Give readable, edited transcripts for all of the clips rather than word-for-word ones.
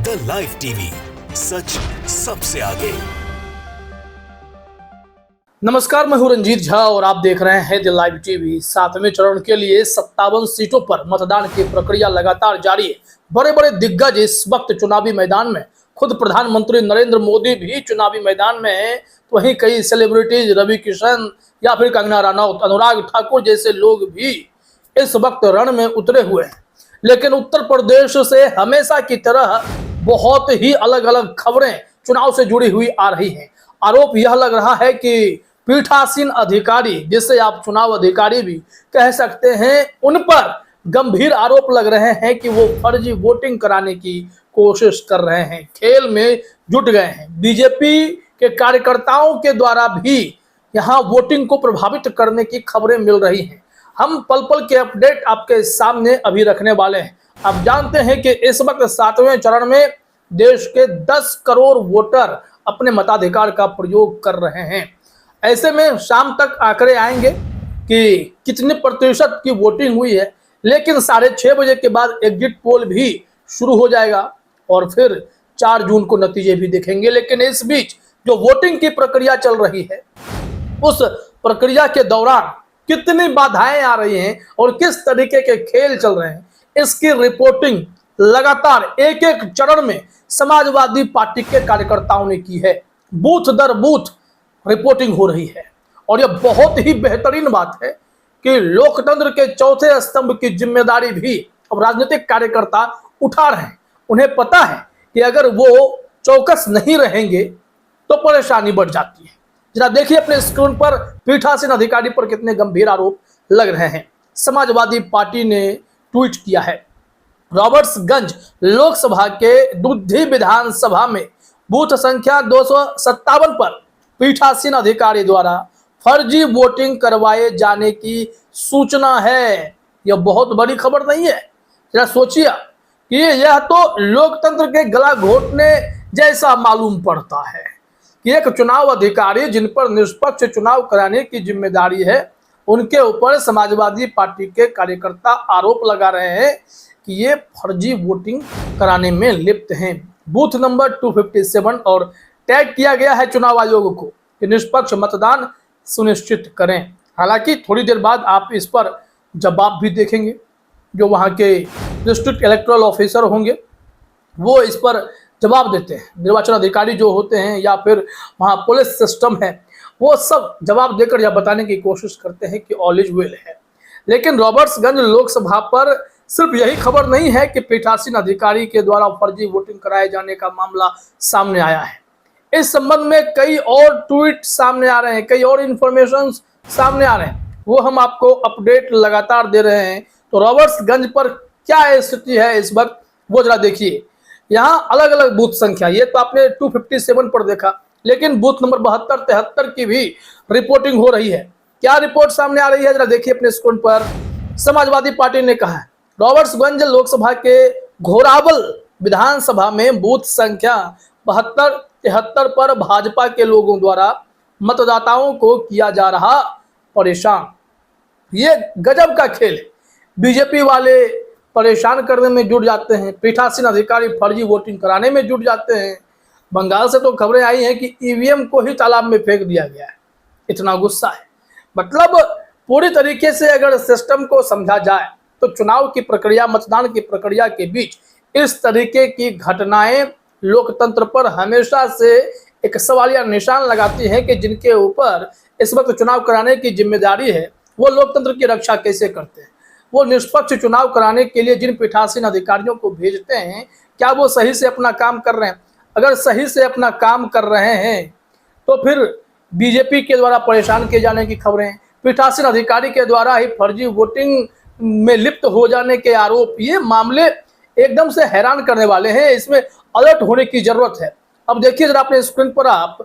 The live TV, सच सबसे आगे। नमस्कार, मैं हूं रंजीत झा और आप देख रहे हैं द लाइव टीवी। 7वें चरण के लिए 57 सीटों पर मतदान की प्रक्रिया लगातार जारी है। बड़े बड़े दिग्गज इस वक्त चुनावी मैदान में, खुद प्रधानमंत्री नरेंद्र मोदी भी चुनावी मैदान में है, तो वहीं कई सेलिब्रिटीज, रवि किशन या फिर कंगना रनौत, अनुराग ठाकुर जैसे लोग भी इस वक्त रण में उतरे हुए हैं। लेकिन उत्तर प्रदेश से हमेशा की तरह बहुत ही अलग अलग खबरें चुनाव से जुड़ी हुई आ रही हैं। आरोप यह लग रहा है कि पीठासीन अधिकारी, जिसे आप चुनाव अधिकारी भी कह सकते हैं, उन पर गंभीर आरोप लग रहे हैं कि वो फर्जी वोटिंग कराने की कोशिश कर रहे हैं, खेल में जुट गए हैं। बीजेपी के कार्यकर्ताओं के द्वारा भी यहां वोटिंग को प्रभावित करने की खबरें मिल रही हैं। हम पल पल के अपडेट आपके सामने अभी रखने वाले हैं। आप जानते हैं कि इस वक्त 7वें चरण में देश के 10 करोड़ वोटर अपने मताधिकार का प्रयोग कर रहे हैं। ऐसे में शाम तक आंकड़े आएंगे कि कितने प्रतिशत की वोटिंग हुई है, लेकिन 6:30 बजे के बाद एग्जिट पोल भी शुरू हो जाएगा और फिर 4 जून को नतीजे भी दिखेंगे। लेकिन इस बीच जो वोटिंग की प्रक्रिया चल रही है, उस प्रक्रिया के दौरान कितनी बाधाएं आ रही हैं और किस तरीके के खेल चल रहे हैं, इसकी रिपोर्टिंग लगातार एक एक चरण में समाजवादी पार्टी के कार्यकर्ताओं ने की है। बूथ दर बूथ रिपोर्टिंग हो रही है और यह बहुत ही बेहतरीन बात है कि लोकतंत्र के चौथे स्तंभ की जिम्मेदारी भी अब राजनीतिक कार्यकर्ता उठा रहे हैं। उन्हें पता है कि अगर वो चौकस नहीं रहेंगे तो परेशानी बढ़ जाती है। जरा देखिए अपने स्क्रीन पर पीठासीन अधिकारी पर कितने गंभीर आरोप लग रहे हैं। समाजवादी पार्टी ने ट्वीट किया है, रॉबर्ट्सगंज लोकसभा के दुद्धी विधानसभा में बूथ संख्या 257 पर पीठासीन अधिकारी द्वारा फर्जी वोटिंग करवाए जाने की सूचना है। यह बहुत बड़ी खबर नहीं है। जरा सोचिए कि यह तो लोकतंत्र के गला घोटने जैसा मालूम पड़ता है कि एक चुनाव अधिकारी जिन पर निष्पक्ष चुनाव कराने की जिम्मेदारी है, उनके ऊपर समाजवादी पार्टी के कार्यकर्ता आरोप लगा रहे हैं कि ये फर्जी वोटिंग कराने में लिप्त हैं। बूथ नंबर 257 और टैग किया गया है चुनाव आयोग को कि निष्पक्ष मतदान सुनिश्चित करें। हालांकि थोड़ी देर बाद आप इस पर जवाब भी देखेंगे। जो वहां के डिस्ट्रिक्ट इलेक्टोरल ऑफिसर होंगे वो इस पर जवाब देते हैं। निर्वाचन अधिकारी जो होते हैं या फिर वहाँ पुलिस सिस्टम है, वो सब जवाब देकर यह बताने की कोशिश करते हैं कि ऑल इज वेल है। लेकिन रॉबर्ट्सगंज लोकसभा पर सिर्फ यही खबर नहीं है कि पीठासीन अधिकारी के द्वारा फर्जी वोटिंग कराए जाने का मामला सामने आया है। इस संबंध में कई और ट्वीट सामने आ रहे हैं, कई और इंफॉर्मेशन सामने आ रहे हैं, वो हम आपको अपडेट लगातार दे रहे हैं। तो रॉबर्ट्सगंज पर क्या स्थिति है इस वक्त, वो जरा देखिए। यहाँ अलग अलग बूथ संख्या, ये तो आपने 257 पर देखा, लेकिन बूथ नंबर 72, 73 की भी रिपोर्टिंग हो रही है। क्या रिपोर्ट सामने आ रही है, जरा देखिए अपने स्क्रीन पर। समाजवादी पार्टी ने कहा है, रॉबर्ट्सगंज लोकसभा के घोरावल विधानसभा में बूथ संख्या 72, 73 पर भाजपा के लोगों द्वारा मतदाताओं को किया जा रहा परेशान। ये गजब का खेल है। बीजेपी वाले परेशान करने में जुट जाते हैं, पीठासीन अधिकारी फर्जी वोटिंग कराने में जुट जाते हैं। बंगाल से तो खबरें आई हैं कि ईवीएम को ही तालाब में फेंक दिया गया है, इतना गुस्सा है। मतलब पूरी तरीके से अगर सिस्टम को समझा जाए तो चुनाव की प्रक्रिया, मतदान की प्रक्रिया के बीच इस तरीके की घटनाएं लोकतंत्र पर हमेशा से एक सवालिया निशान लगाती हैं कि जिनके ऊपर इस वक्त चुनाव कराने की जिम्मेदारी है, वो लोकतंत्र की रक्षा कैसे करते हैं। वो निष्पक्ष चुनाव कराने के लिए जिन पीठासीन अधिकारियों को भेजते हैं, क्या वो सही से अपना काम कर रहे हैं? अगर सही से अपना काम कर रहे हैं तो फिर बीजेपी के द्वारा परेशान किए जाने की खबरें, पीठासीन अधिकारी के द्वारा ही फर्जी वोटिंग में लिप्त हो जाने के आरोप, ये मामले एकदम से हैरान करने वाले हैं। इसमें अलर्ट होने की जरूरत है। अब देखिए जरा अपने स्क्रीन पर, आप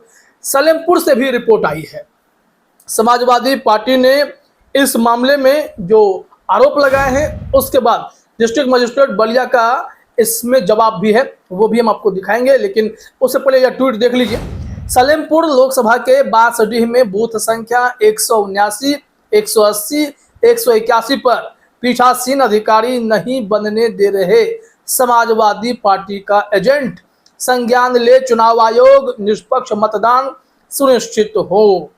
सलेमपुर से भी रिपोर्ट आई है। समाजवादी पार्टी ने इस मामले में जो आरोप लगाए हैं, उसके बाद डिस्ट्रिक्ट मजिस्ट्रेट बलिया का इसमें जवाब भी है, वो भी हम आपको दिखाएंगे। लेकिन उससे पहले यह ट्वीट देख लीजिए। सलेमपुर लोकसभा के बांसडीह में बूथ संख्या 179, 180, 181 पर पीठासीन अधिकारी नहीं बनने दे रहे समाजवादी पार्टी का एजेंट संज्ञान ले चुनाव आयोग निष्पक्ष मतदान सुनिश्चित हो।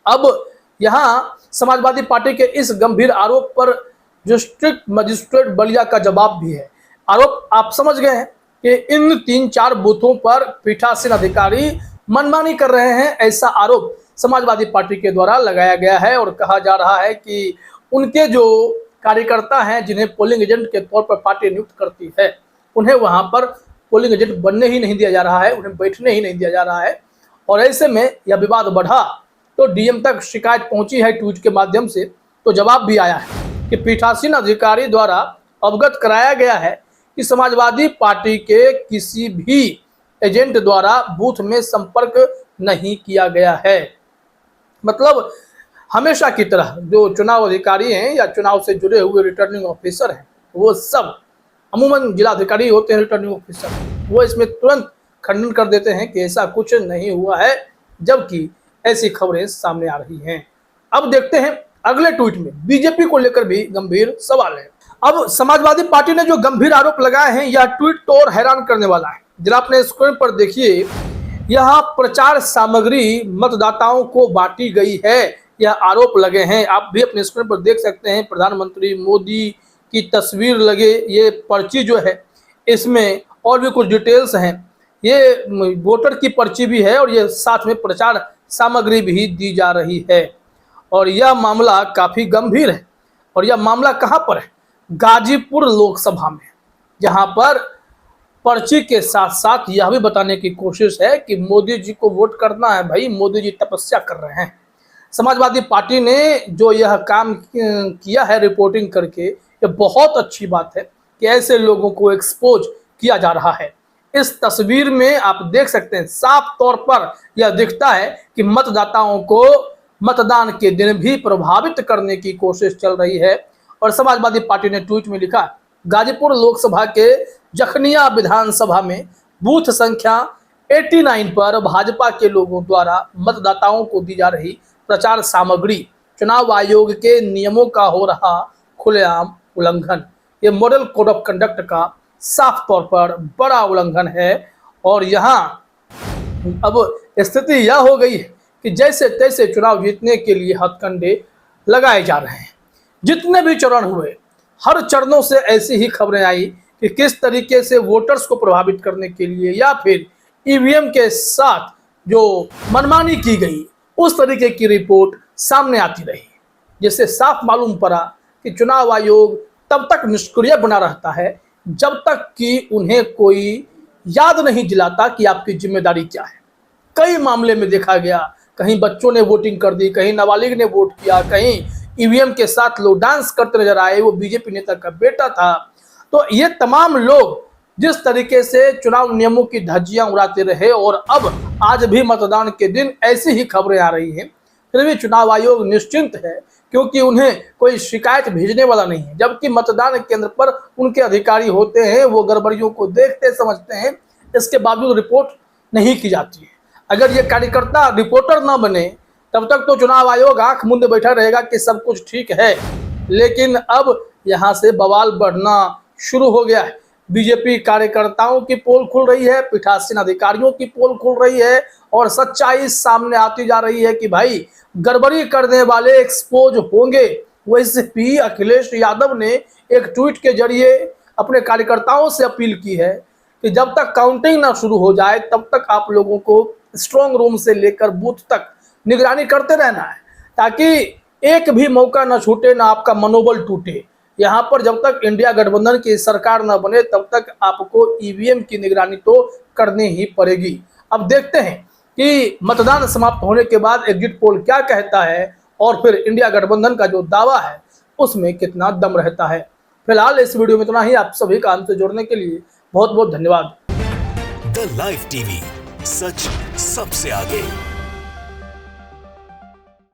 अब यहाँ समाजवादी पार्टी के इस गंभीर आरोप पर डिस्ट्रिक्ट मजिस्ट्रेट बलिया का जवाब भी है। आरोप आप समझ गए हैं कि इन 3-4 बूथों पर पीठासीन अधिकारी मनमानी कर रहे हैं, ऐसा आरोप समाजवादी पार्टी के द्वारा लगाया गया है और कहा जा रहा है कि उनके जो कार्यकर्ता हैं जिन्हें पोलिंग एजेंट के तौर पर पार्टी नियुक्त करती है, उन्हें वहां पर पोलिंग एजेंट बनने ही नहीं दिया जा रहा है, उन्हें बैठने ही नहीं दिया जा रहा है। और ऐसे में यह विवाद बढ़ा तो डीएम तक शिकायत पहुंची है ट्वीट के माध्यम से। तो जवाब भी आया है कि पीठासीन अधिकारी द्वारा अवगत कराया गया है कि समाजवादी पार्टी के किसी भी एजेंट द्वारा बूथ में संपर्क नहीं किया गया है। मतलब हमेशा की तरह जो चुनाव अधिकारी हैं या चुनाव से जुड़े हुए रिटर्निंग ऑफिसर हैं, वो सब अमूमन जिला अधिकारी होते हैं रिटर्निंग ऑफिसर, वो इसमें तुरंत खंडन कर देते हैं कि ऐसा कुछ नहीं हुआ है, जबकि ऐसी खबरें सामने आ रही हैं। अब देखते हैं अगले ट्वीट में बीजेपी को लेकर भी गंभीर सवाल है। अब समाजवादी पार्टी ने जो गंभीर आरोप लगाए हैं, यह ट्वीट तो और हैरान करने वाला है। जरा अपने स्क्रीन पर देखिए, यहाँ प्रचार सामग्री मतदाताओं को बांटी गई है, यह आरोप लगे हैं। आप भी अपने स्क्रीन पर देख सकते हैं, प्रधानमंत्री मोदी की तस्वीर लगे ये पर्ची जो है, इसमें और भी कुछ डिटेल्स हैं। ये वोटर की पर्ची भी है और ये साथ में प्रचार सामग्री भी दी जा रही है। और यह मामला काफ़ी गंभीर है। और यह मामला कहाँ पर है? गाजीपुर लोकसभा में, जहाँ पर पर्ची के साथ साथ यह भी बताने की कोशिश है कि मोदी जी को वोट करना है। भाई, मोदी जी तपस्या कर रहे हैं। समाजवादी पार्टी ने जो यह काम किया है रिपोर्टिंग करके, ये बहुत अच्छी बात है कि ऐसे लोगों को एक्सपोज किया जा रहा है। इस तस्वीर में आप देख सकते हैं, साफ तौर पर यह दिखता है कि मतदाताओं को मतदान के दिन भी प्रभावित करने की कोशिश चल रही है। और समाजवादी पार्टी ने ट्वीट में लिखा, गाजीपुर लोकसभा के जखनिया विधानसभा में बूथ संख्या 89 पर भाजपा के लोगों द्वारा मतदाताओं को दी जा रही प्रचार सामग्री चुनाव आयोग के नियमों का हो रहा खुलेआम उल्लंघन। ये मॉडल कोड ऑफ कंडक्ट का साफ तौर पर बड़ा उल्लंघन है। और यहाँ अब स्थिति यह हो गई है कि जैसे तैसे चुनाव जीतने के लिए हथकंडे लगाए जा रहे हैं। जितने भी चरण हुए, हर चरणों से ऐसी ही खबरें आई कि किस तरीके से वोटर्स को प्रभावित करने के लिए या फिर ईवीएम के साथ जो मनमानी की गई, उस तरीके की रिपोर्ट सामने आती रही, जिससे साफ मालूम पड़ा कि चुनाव आयोग तब तक निष्क्रिय बना रहता है जब तक कि उन्हें कोई याद नहीं दिलाता कि आपकी जिम्मेदारी क्या है। कई मामले में देखा गया, कहीं बच्चों ने वोटिंग कर दी, कहीं नाबालिग ने वोट किया, कहीं ईवीएम के साथ लोग डांस करते नजर आए, वो बीजेपी नेता का बेटा था। तो ये तमाम लोग जिस तरीके से चुनाव नियमों की धज्जियां उड़ाते रहे और अब आज भी मतदान के दिन ऐसी ही खबरें आ रही हैं, फिर भी चुनाव आयोग निश्चिंत है क्योंकि उन्हें कोई शिकायत भेजने वाला नहीं है। जबकि मतदान केंद्र पर उनके अधिकारी होते हैं, वो गड़बड़ियों को देखते समझते हैं, इसके बावजूद रिपोर्ट नहीं की जाती है। अगर ये कार्यकर्ता रिपोर्टर न बने तब तक तो चुनाव आयोग आंख मूंदे बैठा रहेगा कि सब कुछ ठीक है। लेकिन अब यहाँ से बवाल बढ़ना शुरू हो गया है। बीजेपी कार्यकर्ताओं की पोल खुल रही है, पीठासीन अधिकारियों की पोल खुल रही है और सच्चाई सामने आती जा रही है कि भाई गड़बड़ी करने वाले एक्सपोज होंगे। वैसे भी अखिलेश यादव ने एक ट्वीट के जरिए अपने कार्यकर्ताओं से अपील की है कि जब तक काउंटिंग ना शुरू हो जाए तब तक आप लोगों को स्ट्रॉन्ग रूम से लेकर बूथ तक निगरानी करते रहना है, ताकि एक भी मौका न छूटे, ना आपका मनोबल टूटे। यहाँ पर जब तक इंडिया गठबंधन की सरकार न बने तब तक आपको ईवीएम की निगरानी तो करनी ही पड़ेगी। अब देखते हैं कि मतदान समाप्त होने के बाद एग्जिट पोल क्या कहता है और फिर इंडिया गठबंधन का जो दावा है उसमें कितना दम रहता है। फिलहाल इस वीडियो में इतना ही। आप सभी का हमसे जुड़ने के लिए बहुत बहुत धन्यवाद। द लाइव टीवी, सच सबसे आगे।